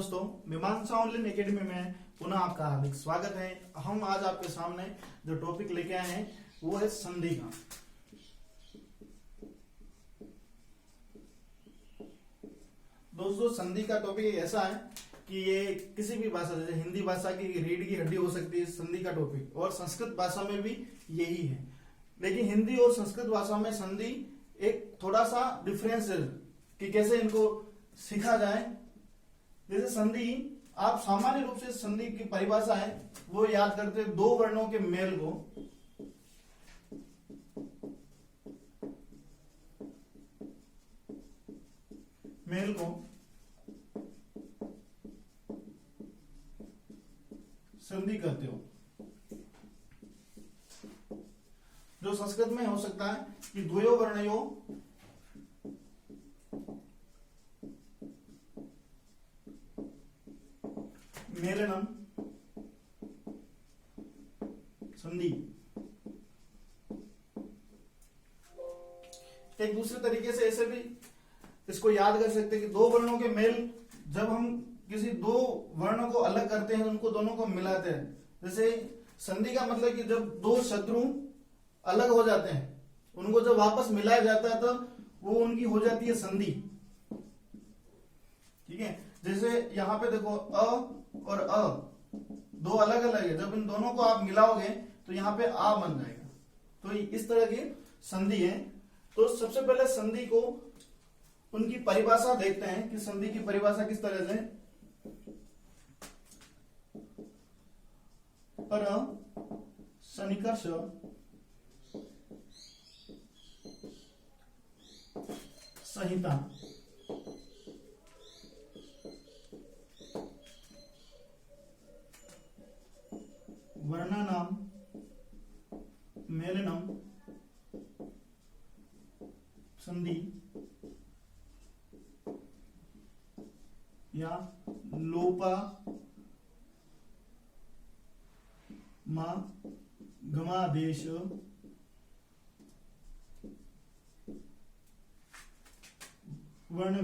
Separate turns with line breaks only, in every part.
दोस्तों, मीमांसा online academy में पुनः आपका हार्दिक स्वागत है। हम आज आपके सामने जो टॉपिक लेके आए हैं वो है संधि का। दोस्तों, संधि का टॉपिक ऐसा है कि ये किसी भी भाषा, जैसे हिंदी भाषा की रीढ़ की हड्डी हो सकती है संधि का टॉपिक, और संस्कृत भाषा में भी यही है। लेकिन हिंदी और संस्कृत भाषा में संधि एक थोड़ा सा डिफरेंस है कि कैसे इनको सीखा जाए। जैसे संधि, आप सामान्य रूप से संधि की परिभाषा है वो याद करते हैं, दो वर्णों के मेल को संधि कहते हो। जो संस्कृत में हो सकता है कि द्वयो वर्णयो मेलनम संधि। एक दूसरे तरीके से ऐसे भी इसको याद कर सकते हैं कि दो वर्णों के मेल, जब हम किसी दो वर्णों को अलग करते हैं, उनको दोनों को मिलाते हैं। जैसे संधि का मतलब कि जब दो शत्रु अलग हो जाते हैं, उनको जब वापस मिलाया जाता है तो वो उनकी हो जाती है संधि। ठीक है, जैसे यहां पे देखो अ और अ दो अलग अलग है, जब इन दोनों को आप मिलाओगे तो यहाँ पे आ बन जाएगा। तो इस तरह की संधि है। तो सबसे पहले संधि को उनकी परिभाषा देखते हैं कि संधि की परिभाषा किस तरह से। पर सन्निकर्ष संहिता वर्णानाम मेलनम संधि या लोपा मा गमादेश वर्ण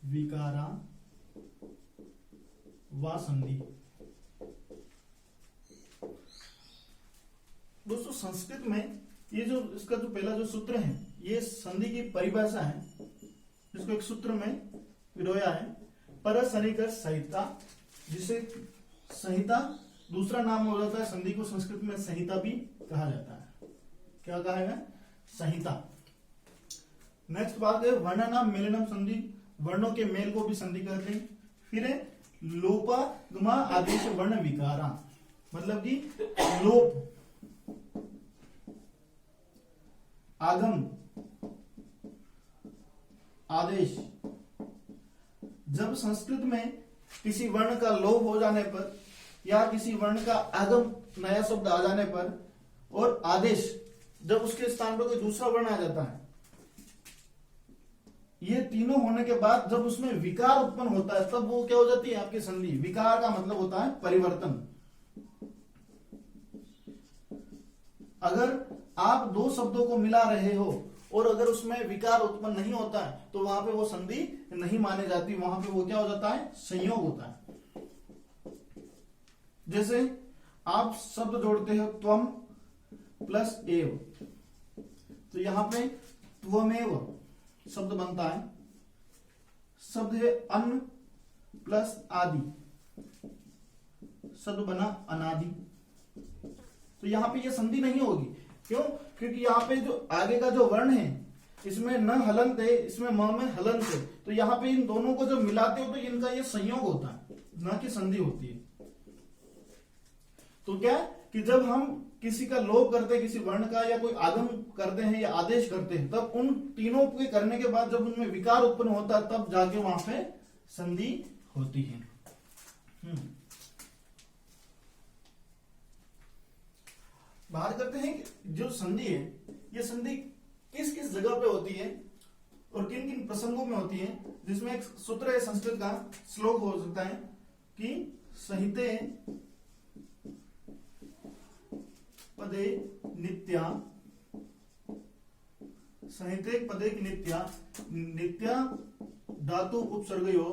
विकारा वा संधि। दोस्तों, संस्कृत में ये जो इसका जो पहला जो सूत्र है, ये संधि की परिभाषा है। इसको एक सूत्र में पिरोया है, पर सन्निकर्ष संहिता, जिसे संहिता दूसरा नाम हो जाता है। संधि को संस्कृत में संहिता भी कहा जाता है। क्या कहा है? संहिता। नेक्स्ट बात है वर्णनाम मेलनम संधि, वर्णों के मेल को भी संधि कहते हैं। फिर है लोपा गुमा आदेश वर्ण विकारा, मतलब कि लोप, आगम, आदेश। जब संस्कृत में किसी वर्ण का लोप हो जाने पर या किसी वर्ण का आगम, नया शब्द आ जाने पर, और आदेश जब उसके स्थान पर कोई दूसरा वर्ण आ जाता है, ये तीनों होने के बाद जब उसमें विकार उत्पन्न होता है, तब वो क्या हो जाती है? आपकी संधि। विकार का मतलब होता है परिवर्तन। अगर आप दो शब्दों को मिला रहे हो और अगर उसमें विकार उत्पन्न नहीं होता है तो वहां पे वो संधि नहीं मानी जाती। वहां पे वो क्या हो जाता है? संयोग होता है। जैसे आप शब्द जोड़ते हो त्वम प्लस एव, तो यहां पे त्वमेव शब्द बनता है। शब्द है अन्न प्लस आदि, शब्द बना अनादि। तो यहां पे ये संधि नहीं होगी। क्यों? क्योंकि यहाँ पे जो आगे का जो वर्ण है, इसमें न हलंत है, इसमें म में हलंत है। तो यहाँ पे इन दोनों को जब मिलाते हो तो इनका ये संयोग होता है, न कि संधि होती है। तो क्या कि जब हम किसी का लोप करते हैं, किसी वर्ण का, या कोई आगम करते हैं या आदेश करते हैं, तब उन तीनों के करने के बाद जब उनमें विकार उत्पन्न होता है, तब जाके वहां पे संधि होती है। बात करते हैं कि जो संधि है, ये संधि किस किस जगह पे होती है और किन किन प्रसंगों में होती है। जिसमें एक सूत्र है संस्कृत का, श्लोक हो सकता है कि संहिते पदे नित्या संहितेक पदेक नित्या नित्या धातु उपसर्गयो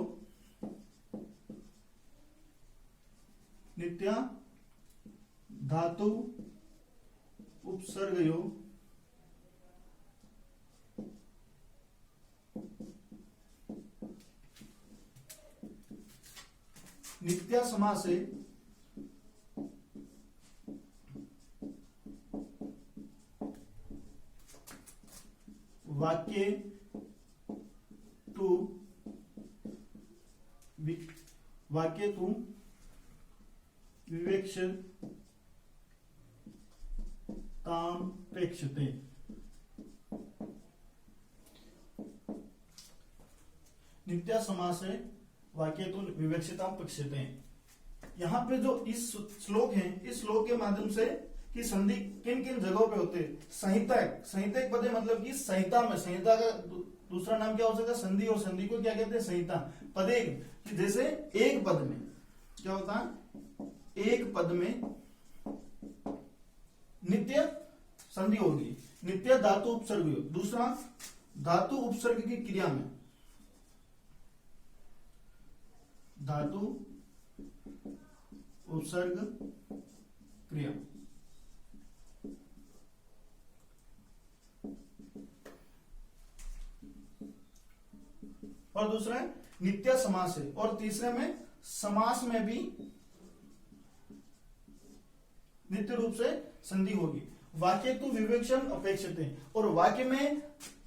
नित्या धातु उपसर्गयो नित्या समासे वाक्ये तू विवेक्ष्यतामपेक्षते। नित्या समास है वाक्य तो विवेक्षितामपेक्षते। यहाँ पे जो इस श्लोक है, इस श्लोक के माध्यम से कि संधि किन किन जगहों पे होते हैं। संहिता पदे मतलब कि संहिता में, संहिता का दूसरा नाम क्या हो सकता है संधि, और संधि को क्या कहते हैं संहिता। पदे कि जैसे एक पद में क्या होता है, एक पद में नित्य संधि होगी, नित्य धातु उपसर्ग। दूसरा धातु उपसर्ग की क्रिया में, धातु उपसर्ग क्रिया। और दूसरा है नित्य समास है। और तीसरे में समास में भी नित्य रूप से संधि होगी। वाक्य तो विवेक्षण अपेक्षित है, और वाक्य में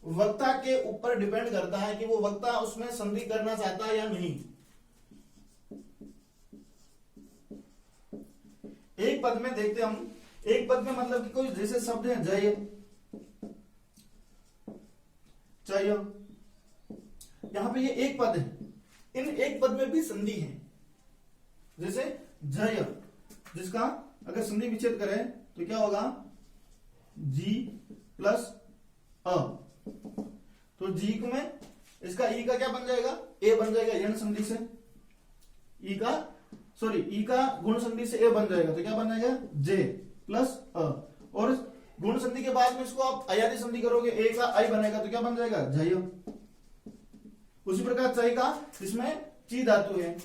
वक्ता के ऊपर डिपेंड करता है कि वो वक्ता उसमें संधि करना चाहता है या नहीं। एक पद में देखते हम, एक पद में मतलब कि कोई जैसे शब्द है जय, चय, यहां पे ये एक पद है, इन एक पद में भी संधि है। जैसे जय, जिसका अगर संधि विच्छेद करें तो क्या होगा, जी प्लस अ, तो जी में इसका ई का क्या बन जाएगा, ए बन जाएगा यण संधि से। ई का गुण संधि से ए बन जाएगा, तो क्या बन जाएगा जे प्लस अ। और गुण संधि के बाद में इसको आप अयादी संधि करोगे, ए का आई बनेगा, तो क्या बन जाएगा जय। उसी प्रकार चय का, इसमें ची धातु है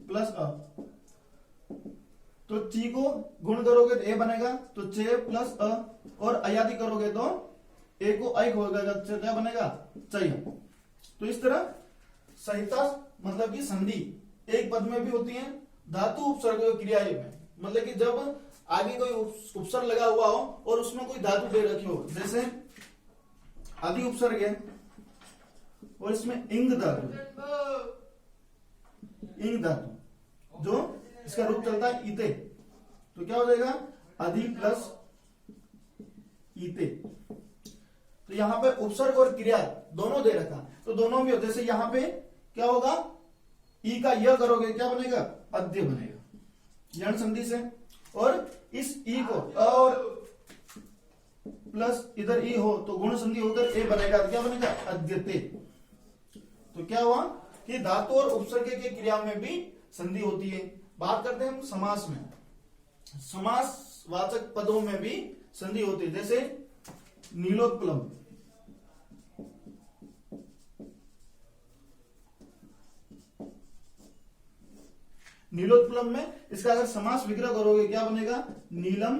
प्लस अ, तो ची को गुण करोगे तो ए बनेगा, तो चे प्लस अ, और अयादी करोगे तो ए को आई होगा, क्या बनेगा चय। तो इस तरह संहिता मतलब कि संधि एक पद में भी होती है, धातु उपसर्ग क्रिया में, मतलब कि जब आगे कोई उपसर्ग लगा हुआ हो और उसमें कोई धातु दे रखी हो। जैसे आदि उपसर्ग है और इसमें इंग धातु, इंग धातु जो इसका रूप चलता है इते, तो क्या हो जाएगा आदि प्लस इते। तो यहां पे उपसर्ग और क्रिया दोनों दे रखा, तो दोनों भी हो। जैसे यहां पे क्या होगा, ई का य करोगे क्या बनेगा अद्य बनेगा यण संधि से, और इस ई को और प्लस इधर ई हो तो गुण संधि होकर ए बनेगा, तो क्या बनेगा अद्यते। तो क्या हुआ कि धातु और उपसर्ग के क्रिया में भी संधि होती है। बात करते हैं हम समास में, समास वाचक पदों में भी संधि होती है। जैसे नीलोत्पलम, नीलोत्पलम में इसका अगर समास विग्रह करोगे क्या बनेगा नीलम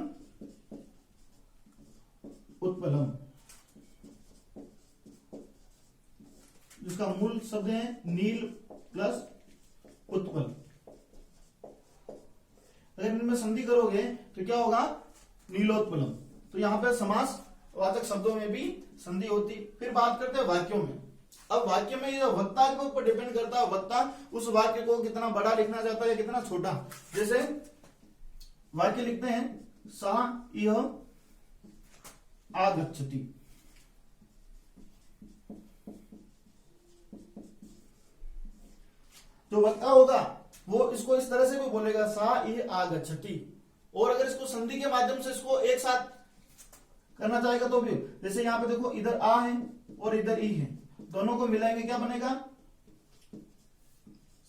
उत्पलम, जिसका मूल शब्द है नील प्लस उत्पल। अगर इनमें संधि करोगे तो क्या होगा नीलोत्पलम। तो यहां पर समास वाचक शब्दों में भी संधि होती। फिर बात करते हैं वाक्यों में। अब वाक्य में ये वक्ता के ऊपर डिपेंड करता है, वक्ता उस वाक्य को कितना बड़ा लिखना चाहता है या कितना छोटा। जैसे वाक्य लिखते हैं सः इह आगच्छति, जो वक्ता होगा वो इसको इस तरह से भी बोलेगा सः इह आगच्छति। और अगर इसको संधि के माध्यम से इसको एक साथ करना चाहेगा तो भी, जैसे यहां पे देखो इधर आ है और इधर ई है, दोनों को मिलाएंगे क्या बनेगा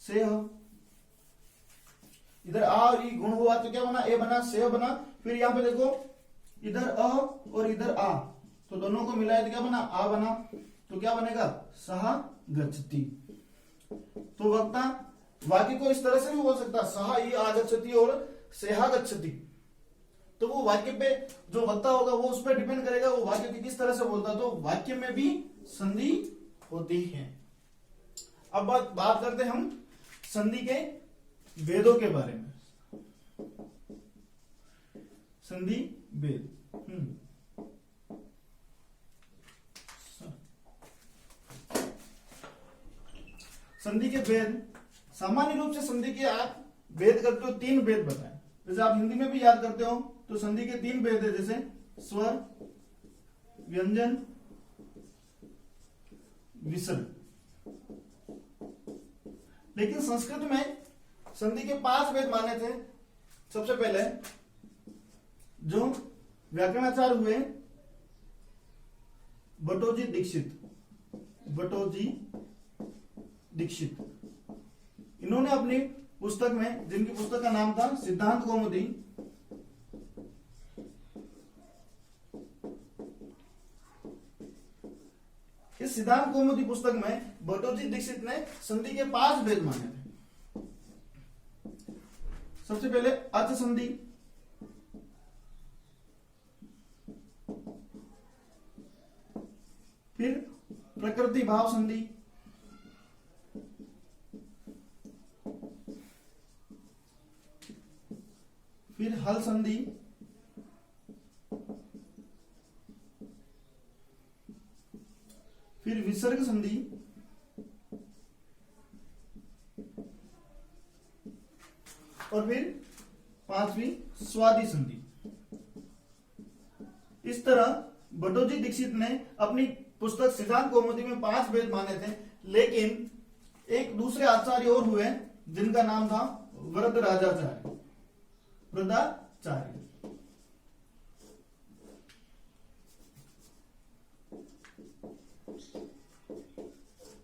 सेह। इधर आ और ई गुण हुआ तो क्या बना ए बना सेह बना। फिर यहां पे देखो इधर अ और इधर आ, तो दोनों को मिलाया तो क्या बना, आ बना, तो क्या बनेगा, सह गच्छति। तो वक्ता वाक्य को इस तरह से भी बोल सकता, सह ही आगच्छति और सेहा गच्छति। तो वो वाक्य पे जो वक्ता होगा वो उस पर डिपेंड करेगा वो वाक्य की किस तरह से बोलता, तो वाक्य में भी संधि होती है। अब बात करते हैं हम संधि के वेदों के बारे में। संधि वेद, संधि के वेद, सामान्य रूप से संधि के आप वेद करते हो, 3 वेद बताएं। जैसे आप हिंदी में भी याद करते हो तो संधि के 3 वेद है, जैसे स्वर, व्यंजन, विसर्ग। लेकिन संस्कृत में संधि के 5 वेद माने थे। सबसे पहले जो व्याकरणाचार्य हुए बटोजी दीक्षित, इन्होंने अपनी पुस्तक में, जिनकी पुस्तक का नाम था सिद्धांत कौमुदी, इस सिद्धांत कौमुदी पुस्तक में बटोजी दीक्षित ने संधि के 5 वेद माने थे। सबसे पहले अच संधि, फिर प्रकृति भाव संधि, फिर हल संधि, फिर विसर्ग संधि, और फिर 5वीं स्वादि संधि। इस तरह बटोजी दीक्षित ने अपनी पुस्तक सिद्धांत कौमुदी में 5 वेद माने थे। लेकिन एक दूसरे आचार्य और हुए जिनका नाम था वरदराजाचार्य,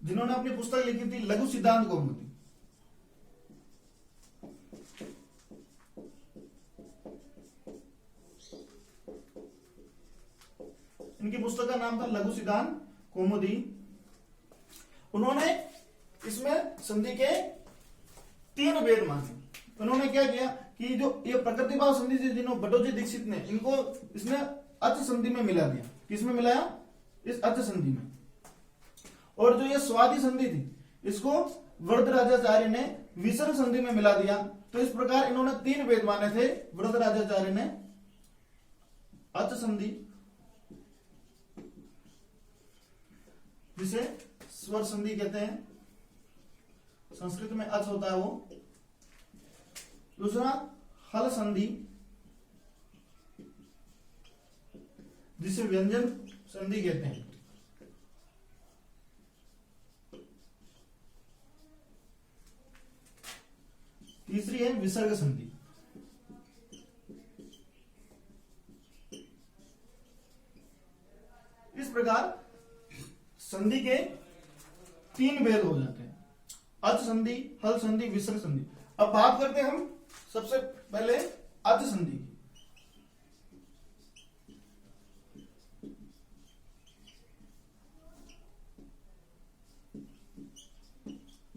जिन्होंने अपनी पुस्तक लिखी थी लघु सिद्धांत कौमुदी। इनकी पुस्तक का नाम था लघु सिद्धांत कौमुदी। उन्होंने इसमें संधि के 3 वेद माने। उन्होंने क्या किया कि जो ये प्रकृति भाव संधि थी, जिन्होंने बटोजी दीक्षित ने, इनको इसने अच संधि में मिला दिया। किसमें मिलाया, इस अच संधि में। और जो ये स्वादि संधि थी, इसको वरदराजाचार्य ने विसर्ग संधि में मिला दिया। तो इस प्रकार इन्होंने 3 वेद माने थे। वरदराजाचार्य ने अच संधि, जिसे स्वर संधि कहते हैं, संस्कृत में अच होता है वो। दूसरा हल संधि, जिसे व्यंजन संधि कहते हैं। तीसरी है विसर्ग संधि। इस प्रकार संधि के 3 वेद हो जाते हैं, अच संधि, हल संधि, विसर्ग संधि। अब बात करते हैं हम सबसे पहले अच संधि की।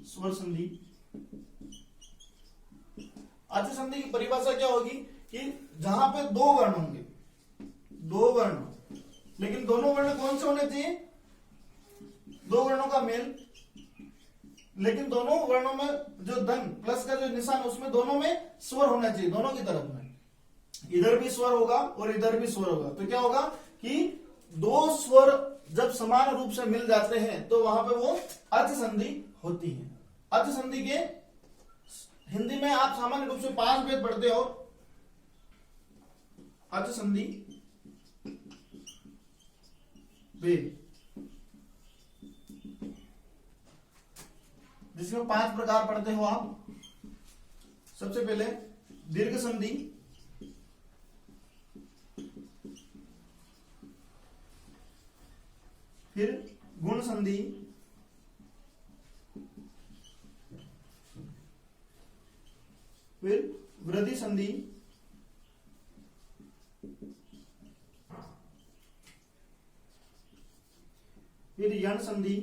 स्वर संधि। अच संधि की परिभाषा क्या होगी कि जहां पे 2 वर्ण होंगे, 2 वर्ण, लेकिन दोनों वर्ण कौन से होने चाहिए, 2 वर्णों का मेल। लेकिन दोनों वर्णों में जो धन प्लस का जो निशान, उसमें दोनों में स्वर होना चाहिए, दोनों की तरफ में। इधर भी स्वर होगा और इधर भी स्वर होगा। तो क्या होगा कि 2 स्वर जब समान रूप से मिल जाते हैं तो वहां पे वो अच संधि होती है। अच संधि के हिंदी में आप सामान्य रूप से 5 वेद पढ़ते हो। अच संधि वेद, जिसमें 5 प्रकार पढ़ते हो आप। सबसे पहले दीर्घ संधि, फिर गुण संधि, फिर वृद्धि संधि, फिर यण संधि,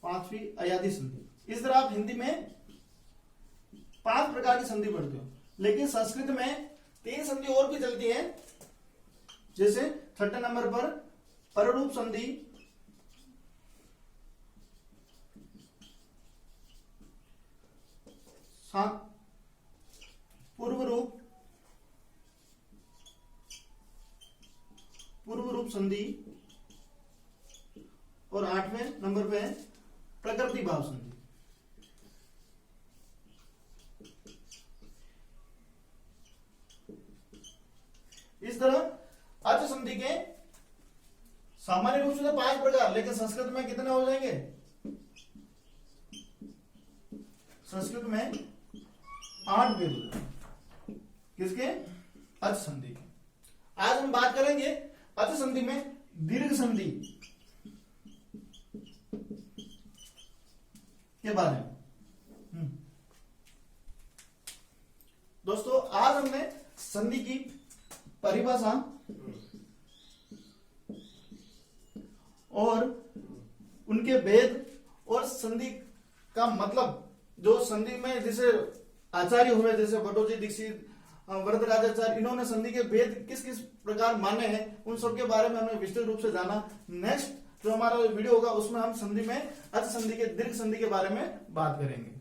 पांचवी अयादी संधि। इस तरह आप हिंदी में 5 प्रकार की संधि पढ़ते हो, लेकिन संस्कृत में 3 संधि और भी चलती है। जैसे छठे नंबर पर पररूप संधि, पूर्व रूप संधि, और 8वें नंबर पे है प्रकृति भाव संधि। इस तरह अर्थ संधि के सामान्य रूप से तो 5 प्रकार, लेकिन संस्कृत में कितने हो जाएंगे? संस्कृत में 8 भेद हो जाएंगे। किसके? अर्थ संधि के। आज हम बात करेंगे अर्थ संधि में दीर्घ संधि के बारे में। दोस्तों, आज हमने संधि की परिभाषा और उनके भेद और संधि का मतलब, जो संधि में जैसे आचार्य हुए, जैसे बटोजी दीक्षित, वरदराजाचार्य, इन्होंने संधि के भेद किस किस प्रकार माने हैं, उन सब के बारे में हमने विस्तृत रूप से जाना। नेक्स्ट जो हमारा वीडियो होगा उसमें हम संधि में अर्थ संधि के, दीर्घ संधि के बारे में बात करेंगे।